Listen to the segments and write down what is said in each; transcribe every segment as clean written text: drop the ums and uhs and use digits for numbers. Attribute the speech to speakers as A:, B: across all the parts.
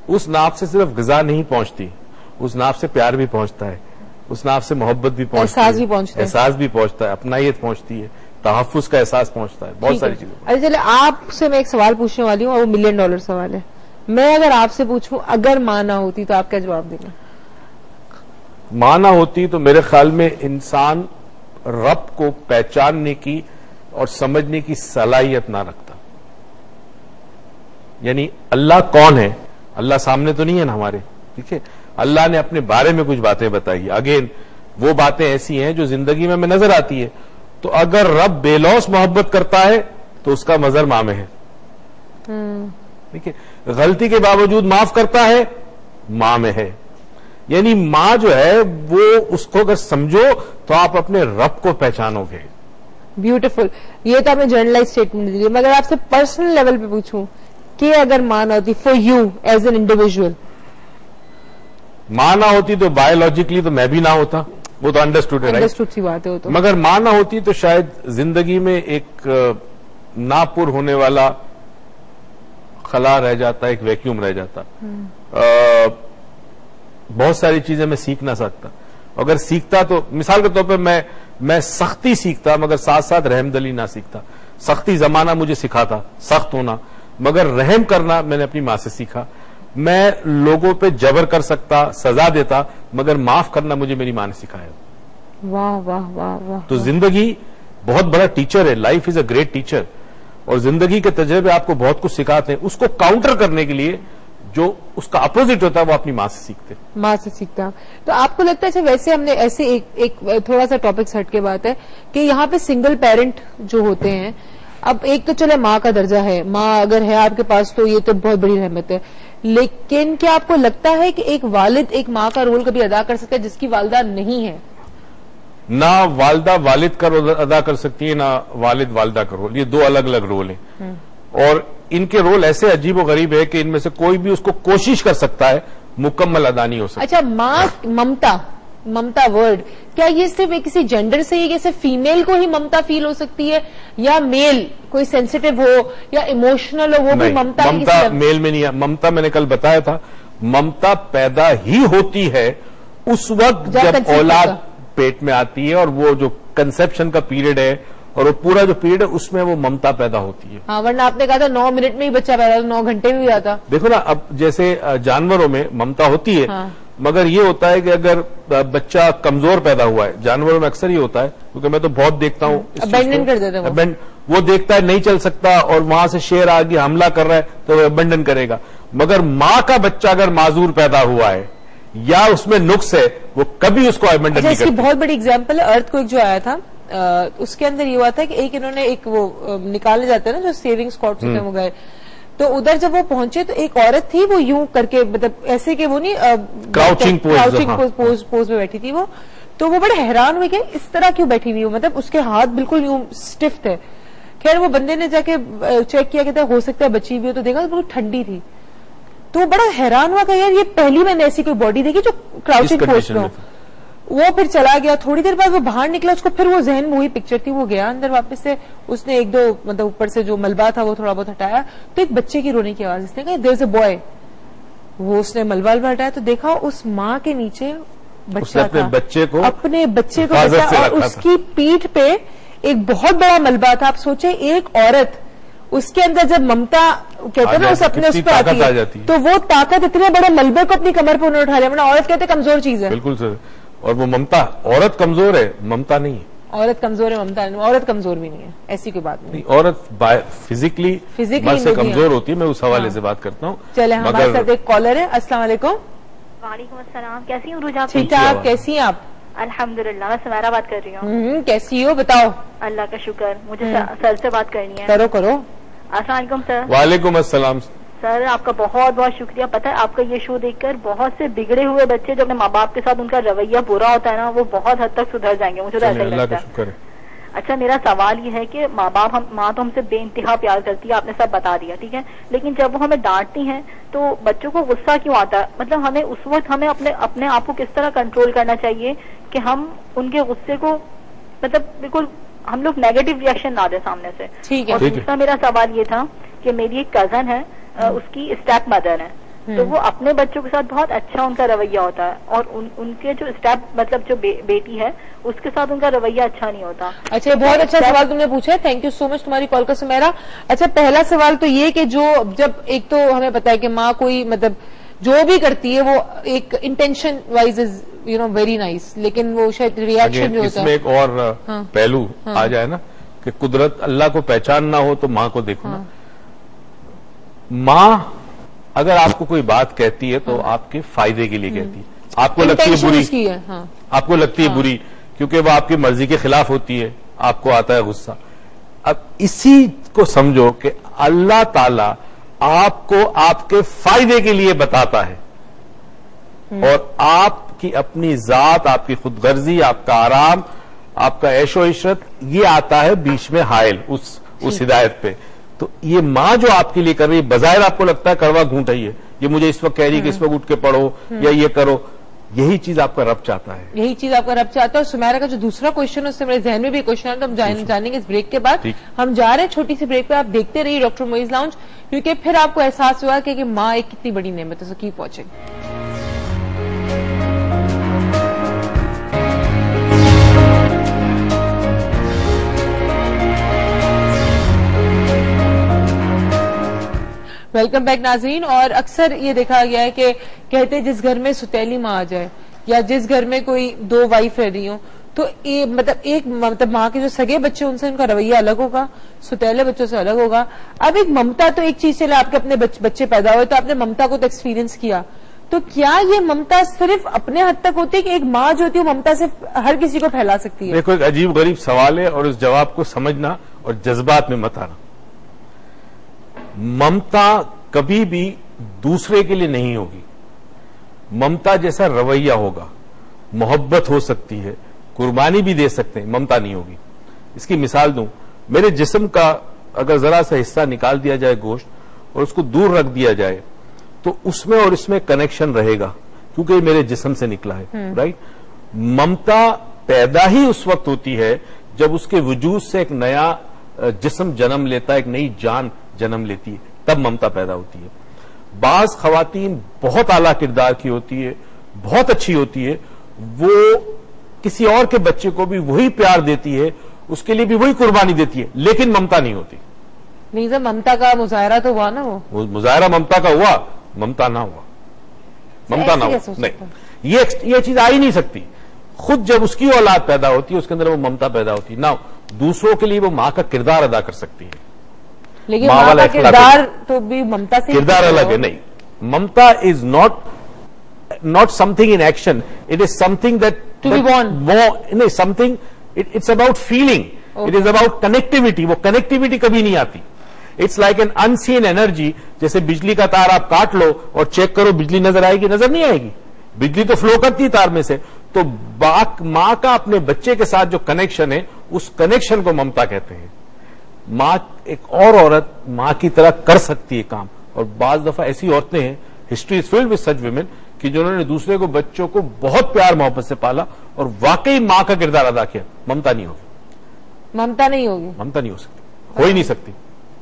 A: اس ناف سے صرف غذا نہیں پہنچتی، اس ناف سے پیار بھی پہنچتا ہے، اس ناف سے محبت بھی پہنچتی ہے، احساس بھی پہنچتا ہے، اپنائیت پہنچتی ہے، تحفظ کا احساس پہنچتا ہے، بہت ساری چیزیں.
B: اچھا چلے آپ سے میں ایک سوال پوچھنے والی ہوں اور وہ $1 ملین سوال ہے. میں اگر آپ سے پوچھوں اگر ماں نہ ہوتی تو آپ کیا جواب دیں گے؟
A: ماں نہ ہوتی تو میرے خیال میں انسان رب کو پہچاننے کی اور سمجھنے کی صلاحیت نہ رکھتا. یعنی اللہ کون ہے؟ اللہ سامنے تو نہیں ہے نا ہمارے، ٹھیک ہے، اللہ نے اپنے بارے میں کچھ باتیں بتائی. اگین وہ باتیں ایسی ہیں جو زندگی میں نظر آتی ہے. تو اگر رب بے لوث محبت کرتا ہے تو اس کا مظہر ماں میں ہے. ٹھیک ہے، غلطی کے باوجود معاف کرتا ہے، ماں میں ہے. یعنی ماں جو ہے وہ اس کو اگر سمجھو تو آپ اپنے رب کو پہچانو گے.
B: بیوٹیفل. یہ تو آپ نے جرنلائز اسٹیٹمنٹ دی. مگر آپ سے پرسنل لیول پہ پوچھوں کہ اگر ماں نہ ہوتی for you as an individual,
A: ماں نہ ہوتی تو بایولوجیکلی تو میں بھی نہ ہوتا، وہ تو انڈرسٹوڈ
B: سی بات ہے.
A: مگر ماں نہ ہوتی تو شاید زندگی میں ایک ناپور ہونے والا خلا رہ جاتا، ایک ویکیوم رہ جاتا. بہت ساری چیزیں میں سیکھ نہ سکتا. اگر سیکھتا تو مثال کے طور پہ میں سختی سیکھتا مگر ساتھ ساتھ رحم دلی نہ سیکھتا. سختی زمانہ مجھے سکھاتا سخت ہونا، مگر رحم کرنا میں نے اپنی ماں سے سیکھا. میں لوگوں پہ جبر کر سکتا، سزا دیتا، مگر معاف کرنا مجھے میری ماں نے سکھایا.
B: واہ واہ واہ واہ.
A: تو زندگی بہت بڑا ٹیچر ہے. Life is a great teacher. اور زندگی کے تجربے آپ کو بہت کچھ سکھاتے ہیں. اس کو کاؤنٹر کرنے کے لیے جو اس کا اپوزٹ ہوتا ہے وہ اپنی ماں سے سیکھتے.
B: ماں سے سیکھتا. تو آپ کو لگتا ہے ویسے ہم نے ایسے ایک تھوڑا سا ٹاپک ہٹ کے بات ہے کہ یہاں پہ سنگل پیرنٹ جو ہوتے ہیں، اب ایک تو چلے ماں کا درجہ ہے، ماں اگر ہے آپ کے پاس تو یہ تو بہت بڑی رحمت ہے، لیکن کیا آپ کو لگتا ہے کہ ایک والد ایک ماں کا رول کبھی ادا کر سکتا ہے جس کی والدہ نہیں ہے؟
A: نہ والدہ والد کا رول ادا کر سکتی ہے، نہ والد والدہ کا رول. یہ دو الگ الگ رول ہیں اور ان کے رول ایسے عجیب و غریب ہے کہ ان میں سے کوئی بھی اس کو کوشش کر سکتا ہے، مکمل ادا نہیں ہو سکتا.
B: اچھا، ماں ممتا ورڈ کیا یہ صرف کسی جینڈر سے ہی، جیسے فیمیل کو ہی ممتا فیل ہو سکتی ہے یا میل کوئی سینسیٹیو ہو یا ایموشنل ہو وہ بھی ممتا
A: میل میں نہیں ہے. ممتا میں نے کل بتایا تھا، ممتا پیدا ہی ہوتی ہے اس وقت جب اولاد پیٹ میں آتی ہے اور وہ جو کنسپشن کا پیریڈ ہے اور وہ پورا جو پیریڈ ہے اس میں وہ ممتا پیدا ہوتی ہے.
B: ہاں، ورنہ آپ نے کہا تھا 9 منٹ میں ہی بچہ پیدا ہوتا، 9 گھنٹے میں بھی آتا.
A: دیکھو نا، اب جیسے جانوروں میں ممتا ہوتی ہے، مگر یہ ہوتا ہے کہ اگر بچہ کمزور پیدا ہوا ہے، جانوروں میں اکثر یہ ہوتا ہے کیونکہ میں تو بہت دیکھتا ہوں،
B: ابینڈن کر دیتے ہیں.
A: وہ دیکھتا ہے نہیں چل سکتا اور وہاں سے شیر آگے حملہ کر رہا ہے تو وہ ابینڈن کرے گا. مگر ماں کا بچہ اگر معذور پیدا ہوا ہے یا اس میں نقص ہے وہ کبھی اس کو ابینڈن نہیں کرتی.
B: اس کی بہت بڑی اگزامپل ہے ارتھ کوئک جو آیا تھا، اس کے اندر یہ ہوا تھا کہ ایک انہوں نے ایک وہ نکالے جاتے ہیں نا جو سیونگ اسپاٹس ہوتے ہیں، وہ گئے تو ادھر جب وہ پہنچے تو ایک عورت تھی، وہ یوں کر کے مطلب ایسے کہ وہ نہیں
A: کراؤچنگ
B: پوز میں بیٹھی تھی وہ. تو وہ بڑے حیران ہوئے کہ اس طرح کیوں بیٹھی ہوئی ہو، مطلب اس کے ہاتھ بالکل یوں اسٹف تھے. خیر وہ بندے نے جا کے چیک کیا کہ ہو سکتا ہے بچی بھی ہو، تو دیکھا بالکل ٹھنڈی تھی. تو وہ بڑا حیران ہوا کہ یار یہ پہلی میں نے ایسی کوئی باڈی دیکھی جو کراؤچنگ پوز میں ہو. وہ پھر چلا گیا، تھوڑی دیر بعد وہ باہر نکلا، اس کو پھر وہ ذہن میں وہی پکچر تھی، وہ گیا اندر واپس سے، اس نے 1-2 مطلب اوپر سے جو ملبہ تھا وہ تھوڑا بہت ہٹایا تو ایک بچے کی رونے کی آواز، اس نے کہا دیر از اے بوائے. وہ اس نے ملبہ ہٹایا تو دیکھا اس ماں کے نیچے بچہ تھا، اپنے بچے کو اور اس کی پیٹھ پہ ایک بہت بڑا ملبہ تھا. آپ سوچے ایک عورت اس کے اندر جب ممتا کہتے ہیں نا اس اپنے اس پہ آتی ہے تو وہ طاقت اتنے بڑے ملبے کو اپنی کمر پہ انہوں نے اٹھا لیا. عورت کہتے کمزور چیز ہے.
A: بالکل سر. اور وہ ممتا، عورت کمزور ہے، ممتا نہیں ہے.
B: عورت کمزور ہے، ممتا نہیں. عورت کمزور بھی نہیں ہے، ایسی کوئی بات نہیں.
A: عورت فزیکلی سے کمزور ہوتی ہے. میں اس حوالے سے بات کرتا ہوں.
B: چلے ہمارے ساتھ ایک کالر ہے. السلام علیکم.
C: وعلیکم السلام. کیسی ہوں روجا؟
B: ٹھیک ٹھاک. کیسی ہیں آپ؟
C: الحمدللہ. میں سمیرا بات کر رہی ہوں.
B: کیسی ہو بتاؤ؟
C: اللہ کا شکر. مجھے سر سے بات کرنی ہے.
B: کرو.
C: السلام علیکم سر.
A: وعلیکم السلام.
C: سر آپ کا بہت بہت شکریہ. پتہ ہے آپ کا یہ شو دیکھ کر بہت سے بگڑے ہوئے بچے جو اپنے ماں باپ کے ساتھ ان کا رویہ برا ہوتا ہے نا وہ بہت حد تک سدھر جائیں گے. مجھے تو ایسا ہی لگتا ہے. اچھا میرا سوال یہ ہے کہ ماں تو ہم سے بے انتہا پیار کرتی ہے، آپ نے سب بتا دیا ٹھیک ہے، لیکن جب وہ ہمیں ڈانٹتی ہیں تو بچوں کو غصہ کیوں آتا ہے؟ مطلب ہمیں اس وقت ہمیں اپنے آپ کو کس طرح کنٹرول کرنا چاہیے کہ ہم ان کے غصے کو مطلب بالکل ہم لوگ نیگیٹو ریئیکشن نہ دیں سامنے سے. اور دوسرا میرا سوال یہ تھا کہ میری ایک کزن ہے، اس کی اسٹیپ مدر ہے تو وہ اپنے بچوں کے ساتھ بہت اچھا ان کا رویہ ہوتا ہے، اور ان کے جو اسٹیپ مطلب جو بیٹی ہے اس کے ساتھ ان کا رویہ اچھا نہیں ہوتا.
B: اچھا، بہت اچھا سوال تم نے پوچھا ہے، تھینک یو سو مچ تمہاری کال کا سمیرا. اچھا، پہلا سوال تو یہ کہ جب ایک تو ہمیں پتا ہے کہ ماں کوئی مطلب جو بھی کرتی ہے وہ ایک intention wise is very nice, لیکن وہ شاید ریئیکشن جو ہوتا ہے.
A: اس میں ایک اور پہلو آ جائے نا کہ قدرت اللہ کو پہچاننا ہو تو ماں کو دیکھو نا. ماں اگر آپ کو کوئی بات کہتی ہے تو آپ کے فائدے کے لیے کہتی ہے. آپ کو لگتی ہے بری، آپ کو لگتی ہے بری کیونکہ وہ آپ کی مرضی کے خلاف ہوتی ہے، آپ کو آتا ہے غصہ. اب اسی کو سمجھو کہ اللہ تعالی آپ کو آپ کے فائدے کے لیے بتاتا ہے، اور آپ کی اپنی ذات، آپ کی خود غرضی، آپ کا آرام، آپ کا عیش و عشرت، یہ آتا ہے بیچ میں حائل اس ہدایت پہ. تو یہ ماں جو آپ کے لیے کر رہی ہے، بظاہر آپ کو لگتا ہے کڑوا گھونٹ ہے، یہ مجھے اس وقت کہہ رہی ہے کہ اس وقت اٹھ کے پڑھو یا یہ کرو، یہی چیز آپ کا رب چاہتا ہے.
B: یہی چیز آپ کا رب چاہتا ہے. اور سمیرا کا جو دوسرا کوشچن ہے اس سے میرے ذہن میں بھی کوشچن ہے، تو ہم جانیں گے اس بریک کے بعد. ہم جا رہے ہیں چھوٹی سی بریک پہ، آپ دیکھتے رہیے ڈاکٹر معیز لاؤنج، کیونکہ پھر آپ کو احساس ہوا کہ ماں ایک کتنی بڑی نعمت ہے. So keep watching. Welcome back ناظرین. اور اکثر یہ دیکھا گیا ہے کہ کہتے جس گھر میں ستیلی ماں آ جائے یا جس گھر میں کوئی دو وائف رہ رہی ہوں تو مطلب ماں کے جو سگے بچے ان سے ان کا رویہ الگ ہوگا، ستیلے بچوں سے الگ ہوگا. اب ایک ممتا تو ایک چیز چلے، آپ کے اپنے بچے پیدا ہوئے تو آپ نے ممتا کو تو ایکسپیرینس کیا، تو کیا یہ ممتا صرف اپنے حد تک ہوتی ہے کہ ایک ماں جو ہوتی ہے وہ ممتا صرف ہر کسی کو پھیلا سکتی ہے؟
A: دیکھو، ایک عجیب غریب سوال ہے اور اس جواب کو سمجھنا اور جذبات میں مت آنا. ممتا کبھی بھی دوسرے کے لیے نہیں ہوگی. ممتا جیسا رویہ ہوگا، محبت ہو سکتی ہے، قربانی بھی دے سکتے ہیں، ممتا نہیں ہوگی. اس کی مثال دوں، میرے جسم کا اگر ذرا سا حصہ نکال دیا جائے گوشت اور اس کو دور رکھ دیا جائے تو اس میں اور اس میں کنیکشن رہے گا کیونکہ یہ میرے جسم سے نکلا ہے. رائٹ. ممتا پیدا ہی اس وقت ہوتی ہے جب اس کے وجود سے ایک نیا جسم جنم لیتا ہے، ایک نئی جان جنم لیتی ہے، تب ممتا پیدا ہوتی ہے. بعض خواتین بہت اعلیٰ کردار کی ہوتی ہے، بہت اچھی ہوتی ہے، وہ کسی اور کے بچے کو بھی وہی پیار دیتی ہے، اس کے لیے بھی وہی قربانی دیتی ہے، لیکن ممتا نہیں ہوتی.
B: نہیں سر، ممتا کا مظاہرہ تو ہوا نا، وہ
A: مظاہرہ ممتا کا ہوا، ممتا نہ ہوا، ممتا نہ ہوا. نہیں، یہ چیز آ ہی نہیں سکتی. خود جب اس کی اولاد پیدا ہوتی ہے اس کے اندر وہ ممتا پیدا ہوتی ہے. نہ دوسروں کے لیے وہ ماں کا کردار ادا کر سکتی ہے،
B: لیکن ماں کا کردار تو بھی ممتا سے
A: کردار الگ ہے. نہیں، mamta is not something in action, it is something that to be born, something, it's about feeling, it is about connectivity. وہ کنیکٹیوٹی کبھی نہیں آتی. It's like an unseen energy. جیسے بجلی کا تار آپ کاٹ لو اور چیک کرو بجلی نظر آئے گی؟ نظر نہیں آئے گی. بجلی تو فلو کرتی ہے تار میں سے. تو ماں کا اپنے بچے کے ساتھ جو کنیکشن ہے اس کنیکشن کو ممتا کہتے ہیں. ماں ایک اور عورت ماں کی طرح کر سکتی ہے کام، اور بعض دفعہ ایسی عورتیں ہیں، history is filled with such women, کہ جنہوں نے دوسرے کو بچوں کو بہت پیار محبت سے پالا اور واقعی ماں کا کردار ادا کیا. ممتا نہیں ہوگی،
B: ممتا نہیں ہوگی،
A: ممتا نہیں ہو سکتی، ہو ہی نہیں سکتی.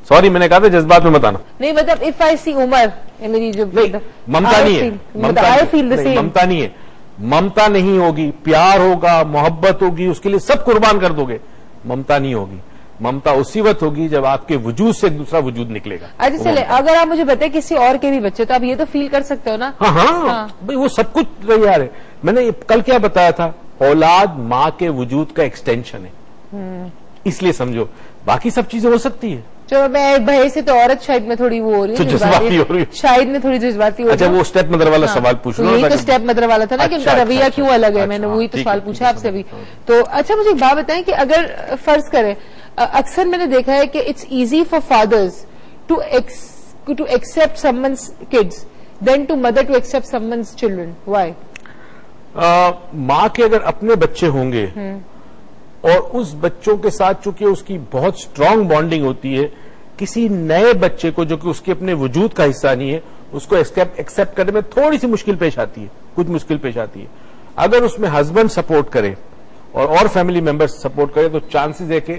A: سوری، میں نے کہا تھا جذبات میں بتانا
B: نہیں. مطلب اف آئی سی عمر میری جو
A: ممتا نہیں ہے، ممتا نہیں ہے، ممتا نہیں ہوگی. پیار ہوگا، محبت ہوگی، اس کے لیے سب قربان کر دو گے، ممتا نہیں ہوگی. ممتا اسی وقت ہوگی جب آپ کے وجود سے ایک دوسرا وجود نکلے گا.
B: اچھا چلے، اگر آپ مجھے بتائیں کسی اور کے بھی بچے تو آپ یہ تو فیل کر سکتے ہو نا؟
A: ہاں بھائی، وہ سب کچھ یار ہے. میں نے کل کیا بتایا تھا، اولاد ماں کے وجود کا ایکسٹینشن ہے، اس لیے سمجھو. باقی سب چیزیں ہو سکتی ہے.
B: چلو، میں بھائی سے تو عورت شاید میں تھوڑی وہ ہو رہی ہے، شاید میں تھوڑی جذباتی ہو رہی ہے.
A: اچھا، وہ اسٹیپ مدر والا سوال پوچھ رہا ہوں.
B: یہی تو اسٹیپ مدر والا تھا نا کہ ان کا رویہ کیوں الگ ہے، میں نے وہی تو سوال پوچھا آپ سے بھی. تو اچھا مجھے ایک بات بتائیں کہ اگر فرض کریں، اکثر میں نے دیکھا ہے کہ it's easy for fathers to accept someone's kids than to mother to accept someone's children. Why?
A: ماں کے اگر اپنے بچے ہوں گے اور اس بچوں کے ساتھ چونکہ اس کی بہت اسٹرانگ بانڈنگ ہوتی ہے، کسی نئے بچے کو جو کہ اس کے اپنے وجود کا حصہ نہیں ہے اس کو ایکسپٹ کرنے میں تھوڑی سی مشکل پیش آتی ہے، کچھ مشکل پیش آتی ہے. اگر اس میں ہسبینڈ سپورٹ کرے اور فیملی ممبر سپورٹ کرے تو چانسز ہے کہ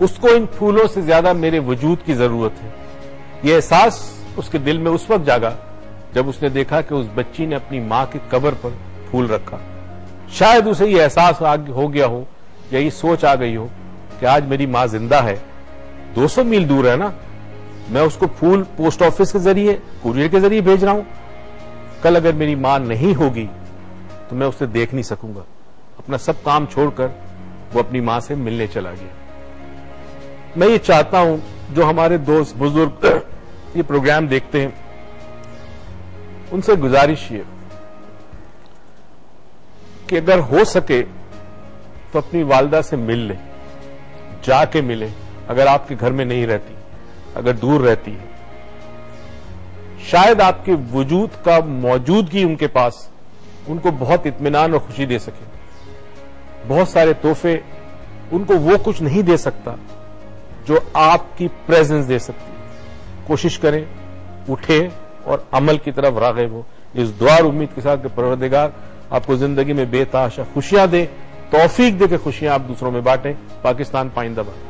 A: اس کو ان پھولوں سے زیادہ میرے وجود کی ضرورت ہے. یہ احساس اس کے دل میں اس وقت جاگا جب اس نے دیکھا کہ اس بچی نے اپنی ماں کی قبر پر پھول رکھا. شاید اسے یہ احساس ہو گیا ہو یا یہ سوچ آ گئی ہو کہ آج میری ماں زندہ ہے, 200 میل دور ہے نا, میں اس کو پھول پوسٹ آفس کے ذریعے, کوریئر کے ذریعے بھیج رہا ہوں, کل اگر میری ماں نہیں ہوگی تو میں اسے دیکھ نہیں سکوں گا. اپنا سب کام چھوڑ کر وہ اپنی ماں سے ملنے چلا گیا. میں یہ چاہتا ہوں جو ہمارے دوست بزرگ یہ پروگرام دیکھتے ہیں ان سے گزارش یہ کہ اگر ہو سکے تو اپنی والدہ سے مل لیں, جا کے ملے. اگر آپ کے گھر میں نہیں رہتی, اگر دور رہتی ہے, شاید آپ کے وجود کا موجودگی ان کے پاس ان کو بہت اطمینان اور خوشی دے سکے. بہت سارے تحفے ان کو وہ کچھ نہیں دے سکتا جو آپ کی پریزنس دے سکتی. کوشش کریں, اٹھے اور عمل کی طرف راغب ہو. اس دعا اور امید کے ساتھ کہ پروردگار آپ کو زندگی میں بے تحاشا خوشیاں دے, توفیق دے کہ خوشیاں آپ دوسروں میں بانٹیں. پاکستان پائندہ باد.